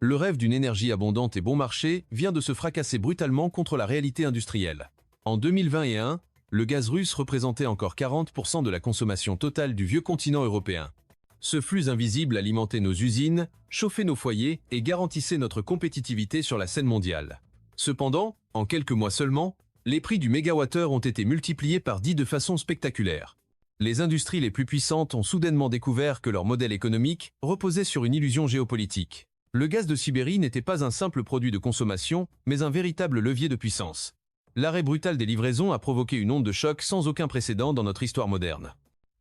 le rêve d'une énergie abondante et bon marché vient de se fracasser brutalement contre la réalité industrielle. En 2021, le gaz russe représentait encore 40% de la consommation totale du vieux continent européen. Ce flux invisible alimentait nos usines, chauffait nos foyers et garantissait notre compétitivité sur la scène mondiale. Cependant, en quelques mois seulement, les prix du mégawattheure ont été multipliés par 10 de façon spectaculaire. Les industries les plus puissantes ont soudainement découvert que leur modèle économique reposait sur une illusion géopolitique. Le gaz de Sibérie n'était pas un simple produit de consommation, mais un véritable levier de puissance. L'arrêt brutal des livraisons a provoqué une onde de choc sans aucun précédent dans notre histoire moderne.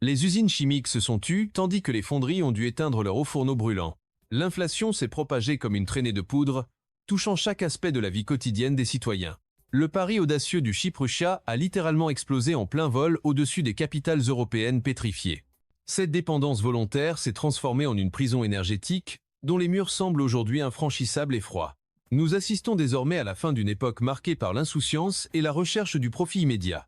Les usines chimiques se sont tues, tandis que les fonderies ont dû éteindre leurs hauts fourneaux brûlants. L'inflation s'est propagée comme une traînée de poudre, touchant chaque aspect de la vie quotidienne des citoyens. Le pari audacieux du Chypre-Russia a littéralement explosé en plein vol au-dessus des capitales européennes pétrifiées. Cette dépendance volontaire s'est transformée en une prison énergétique, dont les murs semblent aujourd'hui infranchissables et froids. Nous assistons désormais à la fin d'une époque marquée par l'insouciance et la recherche du profit immédiat.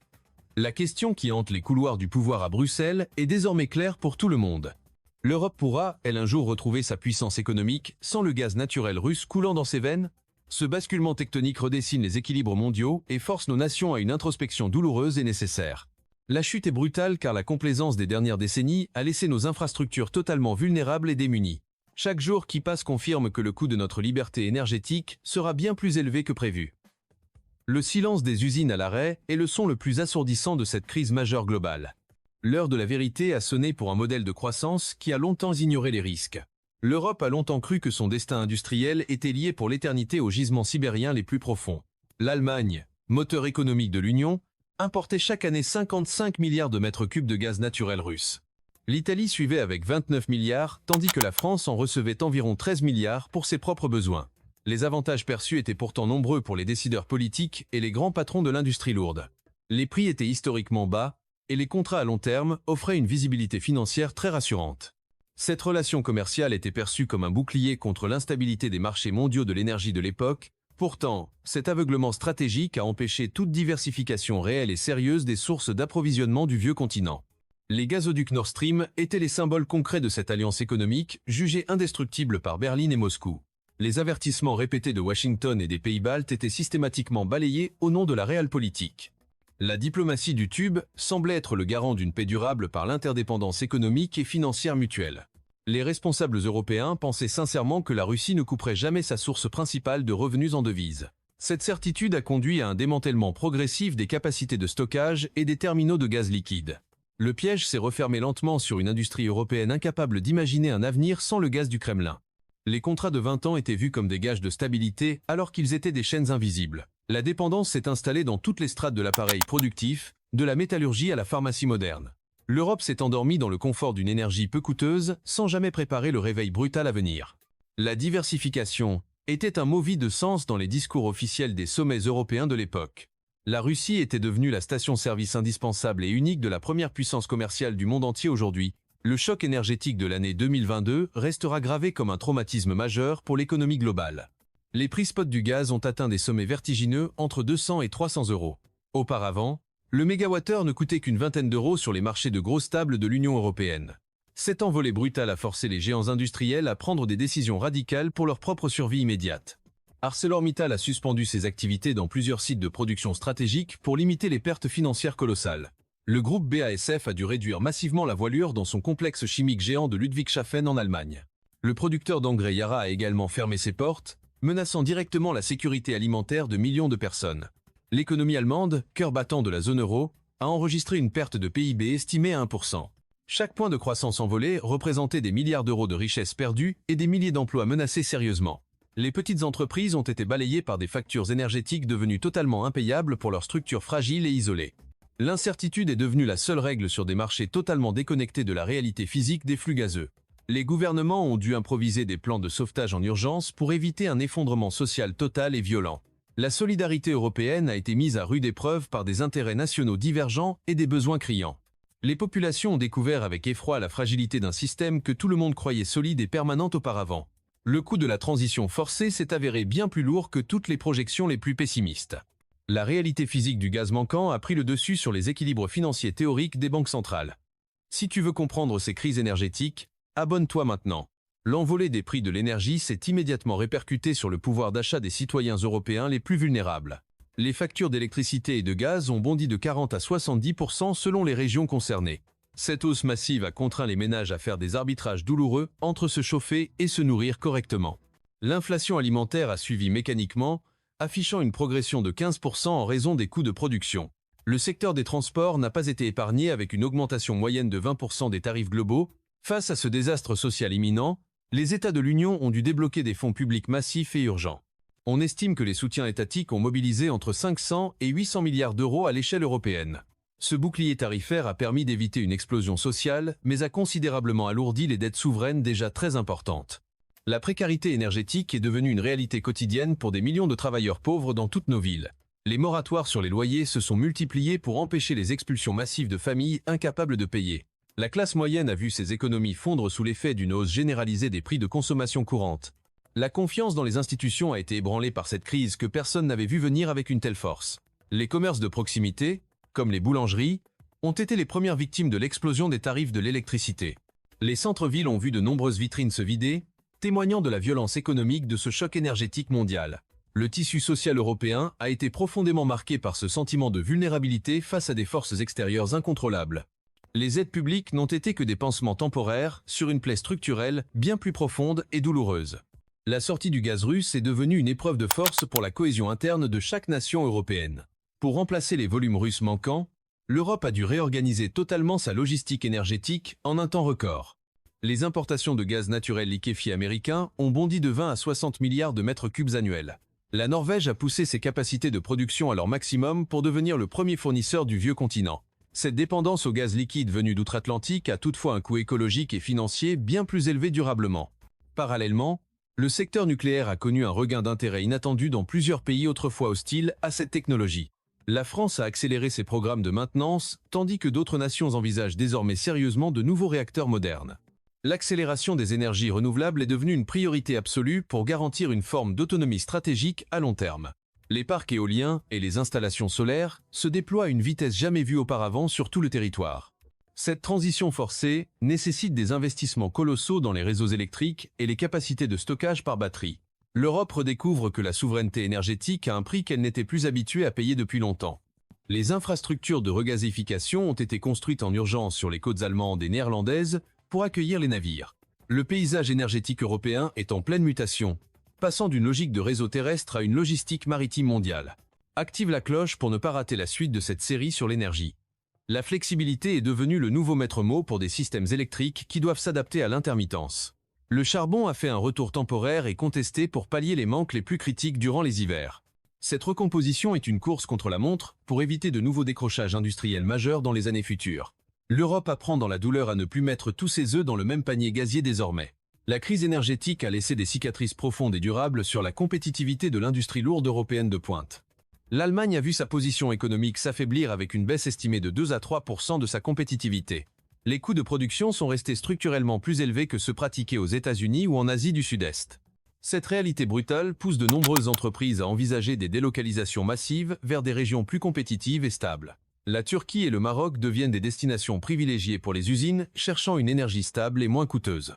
La question qui hante les couloirs du pouvoir à Bruxelles est désormais claire pour tout le monde. L'Europe pourra, elle, un jour retrouver sa puissance économique sans le gaz naturel russe coulant dans ses veines? Ce basculement tectonique redessine les équilibres mondiaux et force nos nations à une introspection douloureuse et nécessaire. La chute est brutale car la complaisance des dernières décennies a laissé nos infrastructures totalement vulnérables et démunies. Chaque jour qui passe confirme que le coût de notre liberté énergétique sera bien plus élevé que prévu. Le silence des usines à l'arrêt est le son le plus assourdissant de cette crise majeure globale. L'heure de la vérité a sonné pour un modèle de croissance qui a longtemps ignoré les risques. L'Europe a longtemps cru que son destin industriel était lié pour l'éternité aux gisements sibériens les plus profonds. L'Allemagne, moteur économique de l'Union, importait chaque année 55 milliards de mètres cubes de gaz naturel russe. L'Italie suivait avec 29 milliards, tandis que la France en recevait environ 13 milliards pour ses propres besoins. Les avantages perçus étaient pourtant nombreux pour les décideurs politiques et les grands patrons de l'industrie lourde. Les prix étaient historiquement bas, et les contrats à long terme offraient une visibilité financière très rassurante. Cette relation commerciale était perçue comme un bouclier contre l'instabilité des marchés mondiaux de l'énergie de l'époque. Pourtant, cet aveuglement stratégique a empêché toute diversification réelle et sérieuse des sources d'approvisionnement du vieux continent. Les gazoducs Nord Stream étaient les symboles concrets de cette alliance économique, jugée indestructible par Berlin et Moscou. Les avertissements répétés de Washington et des pays baltes étaient systématiquement balayés au nom de la realpolitik. La diplomatie du tube semblait être le garant d'une paix durable par l'interdépendance économique et financière mutuelle. Les responsables européens pensaient sincèrement que la Russie ne couperait jamais sa source principale de revenus en devises. Cette certitude a conduit à un démantèlement progressif des capacités de stockage et des terminaux de gaz liquide. Le piège s'est refermé lentement sur une industrie européenne incapable d'imaginer un avenir sans le gaz du Kremlin. Les contrats de 20 ans étaient vus comme des gages de stabilité alors qu'ils étaient des chaînes invisibles. La dépendance s'est installée dans toutes les strates de l'appareil productif, de la métallurgie à la pharmacie moderne. L'Europe s'est endormie dans le confort d'une énergie peu coûteuse sans jamais préparer le réveil brutal à venir. La diversification était un mot vide de sens dans les discours officiels des sommets européens de l'époque. La Russie était devenue la station-service indispensable et unique de la première puissance commerciale du monde entier aujourd'hui. Le choc énergétique de l'année 2022 restera gravé comme un traumatisme majeur pour l'économie globale. Les prix spot du gaz ont atteint des sommets vertigineux entre 200 et 300 euros. Auparavant, le mégawattheure ne coûtait qu'une vingtaine d'euros sur les marchés de grosses tables de l'Union européenne. Cette envolée brutale a forcé les géants industriels à prendre des décisions radicales pour leur propre survie immédiate. ArcelorMittal a suspendu ses activités dans plusieurs sites de production stratégiques pour limiter les pertes financières colossales. Le groupe BASF a dû réduire massivement la voilure dans son complexe chimique géant de Ludwigshafen en Allemagne. Le producteur d'engrais Yara a également fermé ses portes, menaçant directement la sécurité alimentaire de millions de personnes. L'économie allemande, cœur battant de la zone euro, a enregistré une perte de PIB estimée à 1%. Chaque point de croissance envolé représentait des milliards d'euros de richesses perdues et des milliers d'emplois menacés sérieusement. Les petites entreprises ont été balayées par des factures énergétiques devenues totalement impayables pour leurs structures fragiles et isolées. L'incertitude est devenue la seule règle sur des marchés totalement déconnectés de la réalité physique des flux gazeux. Les gouvernements ont dû improviser des plans de sauvetage en urgence pour éviter un effondrement social total et violent. La solidarité européenne a été mise à rude épreuve par des intérêts nationaux divergents et des besoins criants. Les populations ont découvert avec effroi la fragilité d'un système que tout le monde croyait solide et permanent auparavant. Le coût de la transition forcée s'est avéré bien plus lourd que toutes les projections les plus pessimistes. La réalité physique du gaz manquant a pris le dessus sur les équilibres financiers théoriques des banques centrales. Si tu veux comprendre ces crises énergétiques, abonne-toi maintenant. L'envolée des prix de l'énergie s'est immédiatement répercutée sur le pouvoir d'achat des citoyens européens les plus vulnérables. Les factures d'électricité et de gaz ont bondi de 40 à 70% selon les régions concernées. Cette hausse massive a contraint les ménages à faire des arbitrages douloureux entre se chauffer et se nourrir correctement. L'inflation alimentaire a suivi mécaniquement, affichant une progression de 15% en raison des coûts de production. Le secteur des transports n'a pas été épargné avec une augmentation moyenne de 20% des tarifs globaux. Face à ce désastre social imminent, les États de l'Union ont dû débloquer des fonds publics massifs et urgents. On estime que les soutiens étatiques ont mobilisé entre 500 et 800 milliards d'euros à l'échelle européenne. Ce bouclier tarifaire a permis d'éviter une explosion sociale, mais a considérablement alourdi les dettes souveraines déjà très importantes. La précarité énergétique est devenue une réalité quotidienne pour des millions de travailleurs pauvres dans toutes nos villes. Les moratoires sur les loyers se sont multipliés pour empêcher les expulsions massives de familles incapables de payer. La classe moyenne a vu ses économies fondre sous l'effet d'une hausse généralisée des prix de consommation courante. La confiance dans les institutions a été ébranlée par cette crise que personne n'avait vu venir avec une telle force. Les commerces de proximité, comme les boulangeries, ont été les premières victimes de l'explosion des tarifs de l'électricité. Les centres-villes ont vu de nombreuses vitrines se vider, témoignant de la violence économique de ce choc énergétique mondial. Le tissu social européen a été profondément marqué par ce sentiment de vulnérabilité face à des forces extérieures incontrôlables. Les aides publiques n'ont été que des pansements temporaires sur une plaie structurelle bien plus profonde et douloureuse. La sortie du gaz russe est devenue une épreuve de force pour la cohésion interne de chaque nation européenne. Pour remplacer les volumes russes manquants, l'Europe a dû réorganiser totalement sa logistique énergétique en un temps record. Les importations de gaz naturel liquéfié américain ont bondi de 20 à 60 milliards de mètres cubes annuels. La Norvège a poussé ses capacités de production à leur maximum pour devenir le premier fournisseur du vieux continent. Cette dépendance au gaz liquide venu d'outre-Atlantique a toutefois un coût écologique et financier bien plus élevé durablement. Parallèlement, le secteur nucléaire a connu un regain d'intérêt inattendu dans plusieurs pays autrefois hostiles à cette technologie. La France a accéléré ses programmes de maintenance, tandis que d'autres nations envisagent désormais sérieusement de nouveaux réacteurs modernes. L'accélération des énergies renouvelables est devenue une priorité absolue pour garantir une forme d'autonomie stratégique à long terme. Les parcs éoliens et les installations solaires se déploient à une vitesse jamais vue auparavant sur tout le territoire. Cette transition forcée nécessite des investissements colossaux dans les réseaux électriques et les capacités de stockage par batterie. L'Europe redécouvre que la souveraineté énergétique a un prix qu'elle n'était plus habituée à payer depuis longtemps. Les infrastructures de regazéification ont été construites en urgence sur les côtes allemandes et néerlandaises pour accueillir les navires. Le paysage énergétique européen est en pleine mutation, passant d'une logique de réseau terrestre à une logistique maritime mondiale. Active la cloche pour ne pas rater la suite de cette série sur l'énergie. La flexibilité est devenue le nouveau maître mot pour des systèmes électriques qui doivent s'adapter à l'intermittence. Le charbon a fait un retour temporaire et contesté pour pallier les manques les plus critiques durant les hivers. Cette recomposition est une course contre la montre pour éviter de nouveaux décrochages industriels majeurs dans les années futures. L'Europe apprend dans la douleur à ne plus mettre tous ses œufs dans le même panier gazier désormais. La crise énergétique a laissé des cicatrices profondes et durables sur la compétitivité de l'industrie lourde européenne de pointe. L'Allemagne a vu sa position économique s'affaiblir avec une baisse estimée de 2 à 3% de sa compétitivité. Les coûts de production sont restés structurellement plus élevés que ceux pratiqués aux États-Unis ou en Asie du Sud-Est. Cette réalité brutale pousse de nombreuses entreprises à envisager des délocalisations massives vers des régions plus compétitives et stables. La Turquie et le Maroc deviennent des destinations privilégiées pour les usines cherchant une énergie stable et moins coûteuse.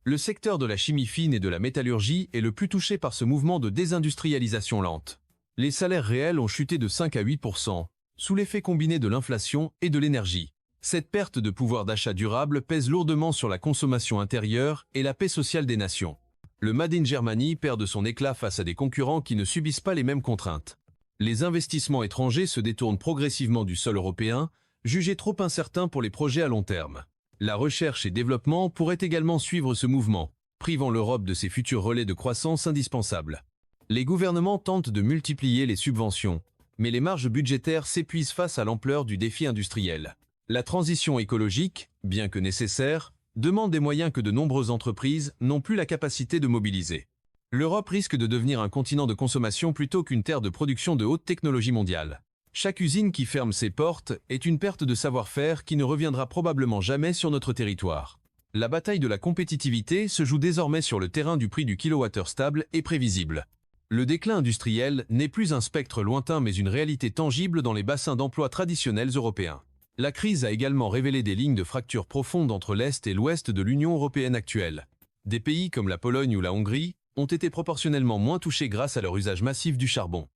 Le secteur de la chimie fine et de la métallurgie est le plus touché par ce mouvement de désindustrialisation lente. Les salaires réels ont chuté de 5 à 8%, sous l'effet combiné de l'inflation et de l'énergie. Cette perte de pouvoir d'achat durable pèse lourdement sur la consommation intérieure et la paix sociale des nations. Le Made in Germany perd de son éclat face à des concurrents qui ne subissent pas les mêmes contraintes. Les investissements étrangers se détournent progressivement du sol européen, jugé trop incertain pour les projets à long terme. La recherche et développement pourraient également suivre ce mouvement, privant l'Europe de ses futurs relais de croissance indispensables. Les gouvernements tentent de multiplier les subventions, mais les marges budgétaires s'épuisent face à l'ampleur du défi industriel. La transition écologique, bien que nécessaire, demande des moyens que de nombreuses entreprises n'ont plus la capacité de mobiliser. L'Europe risque de devenir un continent de consommation plutôt qu'une terre de production de haute technologie mondiale. Chaque usine qui ferme ses portes est une perte de savoir-faire qui ne reviendra probablement jamais sur notre territoire. La bataille de la compétitivité se joue désormais sur le terrain du prix du kilowattheure stable et prévisible. Le déclin industriel n'est plus un spectre lointain mais une réalité tangible dans les bassins d'emploi traditionnels européens. La crise a également révélé des lignes de fracture profondes entre l'Est et l'Ouest de l'Union européenne actuelle. Des pays comme la Pologne ou la Hongrie ont été proportionnellement moins touchés grâce à leur usage massif du charbon.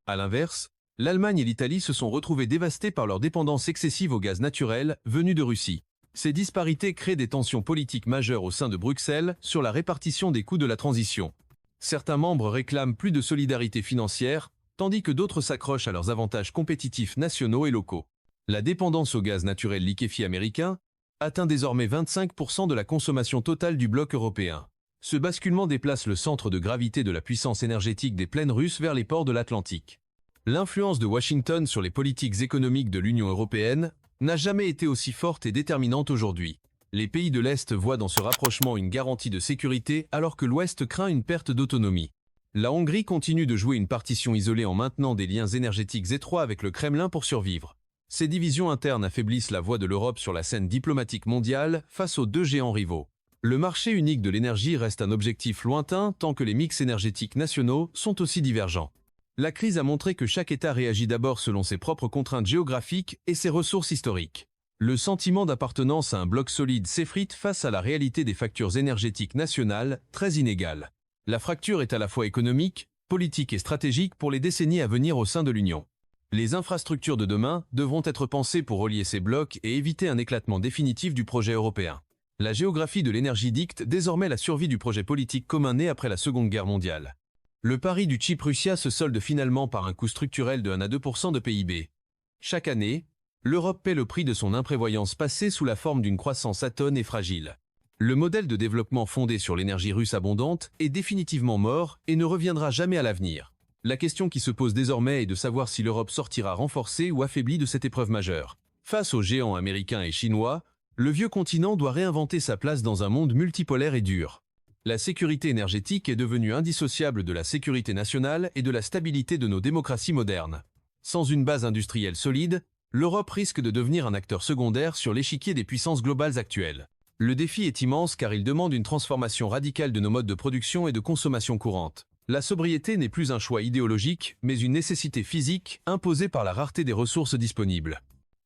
A l'inverse, l'Allemagne et l'Italie se sont retrouvées dévastées par leur dépendance excessive au gaz naturel venu de Russie. Ces disparités créent des tensions politiques majeures au sein de Bruxelles sur la répartition des coûts de la transition. Certains membres réclament plus de solidarité financière, tandis que d'autres s'accrochent à leurs avantages compétitifs nationaux et locaux. La dépendance au gaz naturel liquéfié américain atteint désormais 25% de la consommation totale du bloc européen. Ce basculement déplace le centre de gravité de la puissance énergétique des plaines russes vers les ports de l'Atlantique. L'influence de Washington sur les politiques économiques de l'Union européenne n'a jamais été aussi forte et déterminante aujourd'hui. Les pays de l'Est voient dans ce rapprochement une garantie de sécurité alors que l'Ouest craint une perte d'autonomie. La Hongrie continue de jouer une partition isolée en maintenant des liens énergétiques étroits avec le Kremlin pour survivre. Ces divisions internes affaiblissent la voix de l'Europe sur la scène diplomatique mondiale face aux deux géants rivaux. Le marché unique de l'énergie reste un objectif lointain tant que les mix énergétiques nationaux sont aussi divergents. La crise a montré que chaque État réagit d'abord selon ses propres contraintes géographiques et ses ressources historiques. Le sentiment d'appartenance à un bloc solide s'effrite face à la réalité des factures énergétiques nationales, très inégales. La fracture est à la fois économique, politique et stratégique pour les décennies à venir au sein de l'Union. Les infrastructures de demain devront être pensées pour relier ces blocs et éviter un éclatement définitif du projet européen. La géographie de l'énergie dicte désormais la survie du projet politique commun né après la Seconde Guerre mondiale. Le pari du chip Russia se solde finalement par un coût structurel de 1 à 2% de PIB. Chaque année, l'Europe paie le prix de son imprévoyance passée sous la forme d'une croissance atone et fragile. Le modèle de développement fondé sur l'énergie russe abondante est définitivement mort et ne reviendra jamais à l'avenir. La question qui se pose désormais est de savoir si l'Europe sortira renforcée ou affaiblie de cette épreuve majeure. Face aux géants américains et chinois, le vieux continent doit réinventer sa place dans un monde multipolaire et dur. La sécurité énergétique est devenue indissociable de la sécurité nationale et de la stabilité de nos démocraties modernes. Sans une base industrielle solide, l'Europe risque de devenir un acteur secondaire sur l'échiquier des puissances globales actuelles. Le défi est immense car il demande une transformation radicale de nos modes de production et de consommation courante. La sobriété n'est plus un choix idéologique, mais une nécessité physique imposée par la rareté des ressources disponibles.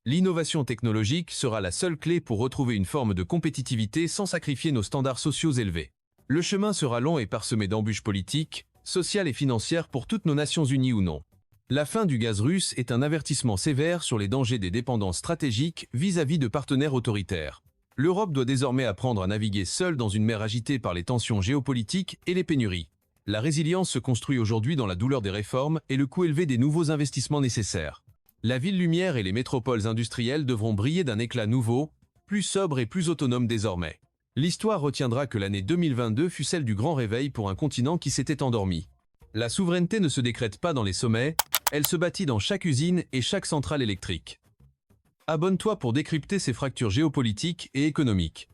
L'innovation technologique sera la seule clé pour retrouver une forme de compétitivité sans sacrifier nos standards sociaux élevés. Le chemin sera long et parsemé d'embûches politiques, sociales et financières pour toutes nos Nations unies ou non. La fin du gaz russe est un avertissement sévère sur les dangers des dépendances stratégiques vis-à-vis de partenaires autoritaires. L'Europe doit désormais apprendre à naviguer seule dans une mer agitée par les tensions géopolitiques et les pénuries. La résilience se construit aujourd'hui dans la douleur des réformes et le coût élevé des nouveaux investissements nécessaires. La ville lumière et les métropoles industrielles devront briller d'un éclat nouveau, plus sobre et plus autonome désormais. L'histoire retiendra que l'année 2022 fut celle du grand réveil pour un continent qui s'était endormi. La souveraineté ne se décrète pas dans les sommets, elle se bâtit dans chaque usine et chaque centrale électrique. Abonne-toi pour décrypter ces fractures géopolitiques et économiques.